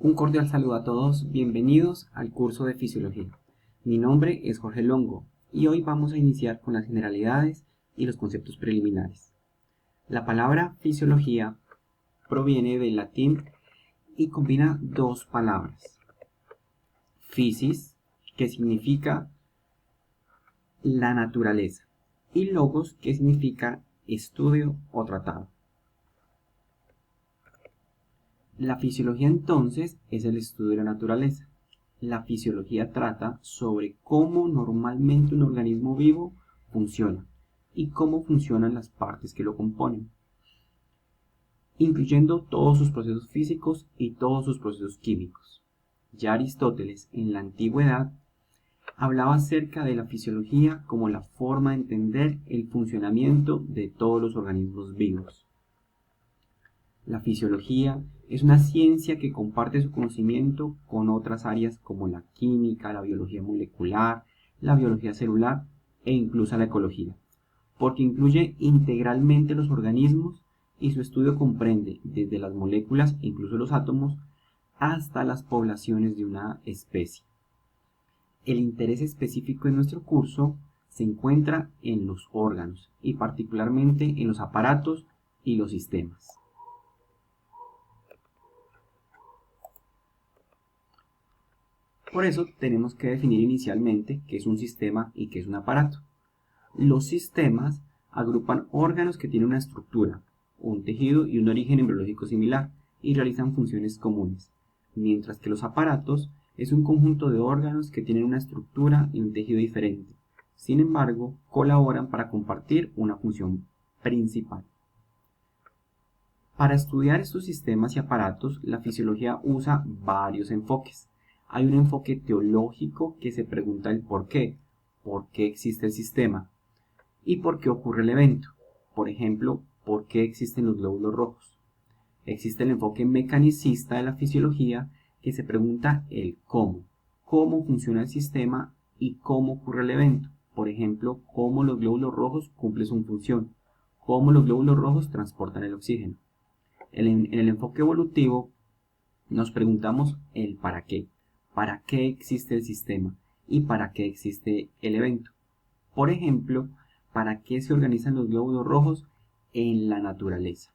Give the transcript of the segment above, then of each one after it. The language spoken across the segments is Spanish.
Un cordial saludo a todos, bienvenidos al curso de Fisiología. Mi nombre es Jorge Longo y hoy vamos a iniciar con las generalidades y los conceptos preliminares. La palabra fisiología proviene del latín y combina dos palabras. Physis, que significa la naturaleza, y logos, que significa estudio o tratado. La fisiología entonces es el estudio de la naturaleza. La fisiología trata sobre cómo normalmente un organismo vivo funciona y cómo funcionan las partes que lo componen, incluyendo todos sus procesos físicos y todos sus procesos químicos. Ya Aristóteles, en la antigüedad, hablaba acerca de la fisiología como la forma de entender el funcionamiento de todos los organismos vivos. La fisiología es una ciencia que comparte su conocimiento con otras áreas como la química, la biología molecular, la biología celular e incluso la ecología, porque incluye integralmente los organismos y su estudio comprende desde las moléculas, incluso los átomos, hasta las poblaciones de una especie. El interés específico en nuestro curso se encuentra en los órganos y particularmente en los aparatos y los sistemas. Por eso tenemos que definir inicialmente qué es un sistema y qué es un aparato. Los sistemas agrupan órganos que tienen una estructura, un tejido y un origen embriológico similar y realizan funciones comunes, mientras que los aparatos es un conjunto de órganos que tienen una estructura y un tejido diferente. Sin embargo, colaboran para compartir una función principal. Para estudiar estos sistemas y aparatos, la fisiología usa varios enfoques. Hay un enfoque teológico que se pregunta el por qué existe el sistema y por qué ocurre el evento. Por ejemplo, ¿por qué existen los glóbulos rojos? Existe el enfoque mecanicista de la fisiología que se pregunta el cómo funciona el sistema y cómo ocurre el evento. Por ejemplo, cómo los glóbulos rojos cumplen su función, cómo los glóbulos rojos transportan el oxígeno. En el enfoque evolutivo nos preguntamos el para qué existe el sistema y para qué existe el evento. Por ejemplo, ¿para qué se organizan los glóbulos rojos en la naturaleza?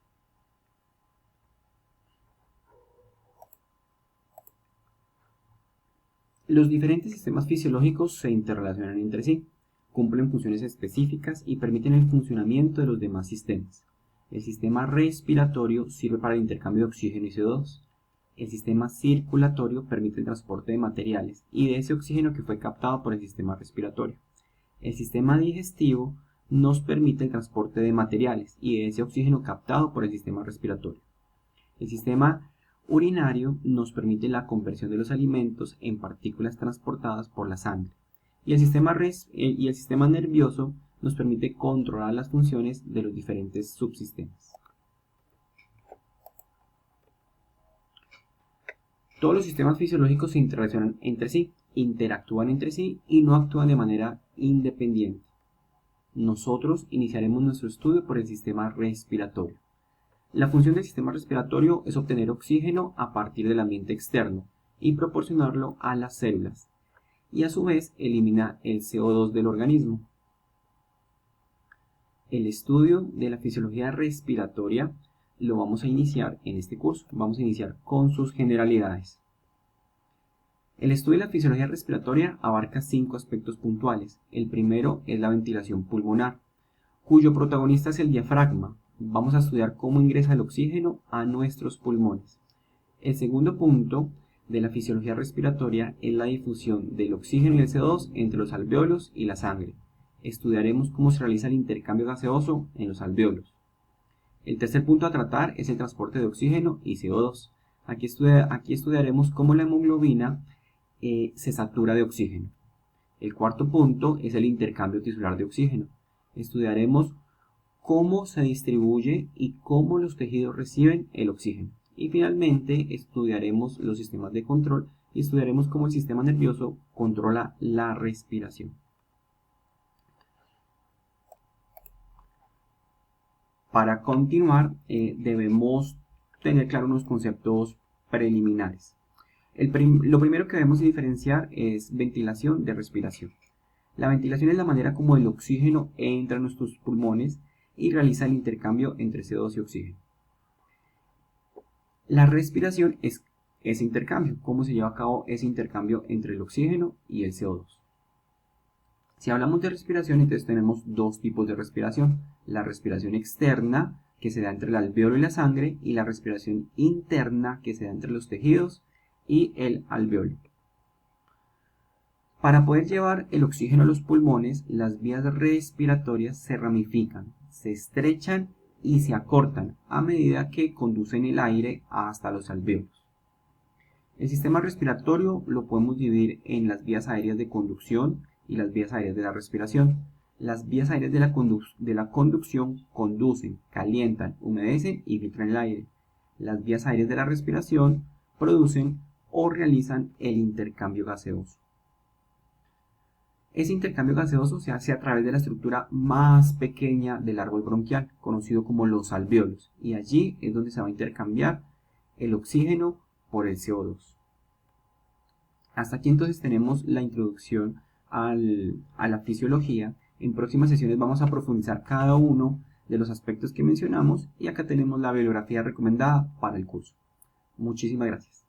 Los diferentes sistemas fisiológicos se interrelacionan entre sí, cumplen funciones específicas y permiten el funcionamiento de los demás sistemas. El sistema respiratorio sirve para el intercambio de oxígeno y CO2. El sistema circulatorio permite el transporte de materiales y de ese oxígeno que fue captado por el sistema respiratorio. El sistema digestivo nos permite el transporte de materiales y de ese oxígeno captado por el sistema respiratorio. El sistema urinario nos permite la conversión de los alimentos en partículas transportadas por la sangre. Y el sistema nervioso nos permite controlar las funciones de los diferentes subsistemas. Todos los sistemas fisiológicos se interrelacionan entre sí, interactúan entre sí y no actúan de manera independiente. Nosotros iniciaremos nuestro estudio por el sistema respiratorio. La función del sistema respiratorio es obtener oxígeno a partir del ambiente externo y proporcionarlo a las células, y a su vez elimina el CO2 del organismo. El estudio de la fisiología respiratoria lo vamos a iniciar en este curso. Vamos a iniciar con sus generalidades. El estudio de la fisiología respiratoria abarca 5 aspectos puntuales. El primero es la ventilación pulmonar, cuyo protagonista es el diafragma. Vamos a estudiar cómo ingresa el oxígeno a nuestros pulmones. El segundo punto de la fisiología respiratoria es la difusión del oxígeno y el CO2 entre los alvéolos y la sangre. Estudiaremos cómo se realiza el intercambio gaseoso en los alvéolos. El tercer punto a tratar es el transporte de oxígeno y CO2. Aquí estudiaremos cómo la hemoglobina se satura de oxígeno. El cuarto punto es el intercambio tisular de oxígeno. Estudiaremos cómo se distribuye y cómo los tejidos reciben el oxígeno. Y finalmente estudiaremos los sistemas de control y estudiaremos cómo el sistema nervioso controla la respiración. Para continuar, debemos tener claro unos conceptos preliminares. Lo primero que debemos diferenciar es ventilación de respiración. La ventilación es la manera como el oxígeno entra en nuestros pulmones y realiza el intercambio entre CO2 y oxígeno. La respiración es ese intercambio, cómo se lleva a cabo ese intercambio entre el oxígeno y el CO2. Si hablamos de respiración, entonces tenemos dos tipos de respiración. La respiración externa, que se da entre el alvéolo y la sangre, y la respiración interna, que se da entre los tejidos y el alvéolo. Para poder llevar el oxígeno a los pulmones, las vías respiratorias se ramifican, se estrechan y se acortan a medida que conducen el aire hasta los alvéolos. El sistema respiratorio lo podemos dividir en las vías aéreas de conducción y las vías aéreas de la respiración. Las vías aéreas de la conducción conducen, calientan, humedecen y filtran el aire. Las vías aéreas de la respiración producen o realizan el intercambio gaseoso. Ese intercambio gaseoso se hace a través de la estructura más pequeña del árbol bronquial, conocido como los alvéolos, y allí es donde se va a intercambiar el oxígeno por el CO2. Hasta aquí entonces tenemos la introducción a la fisiología. En próximas sesiones vamos a profundizar cada uno de los aspectos que mencionamos y acá tenemos la bibliografía recomendada para el curso. Muchísimas gracias.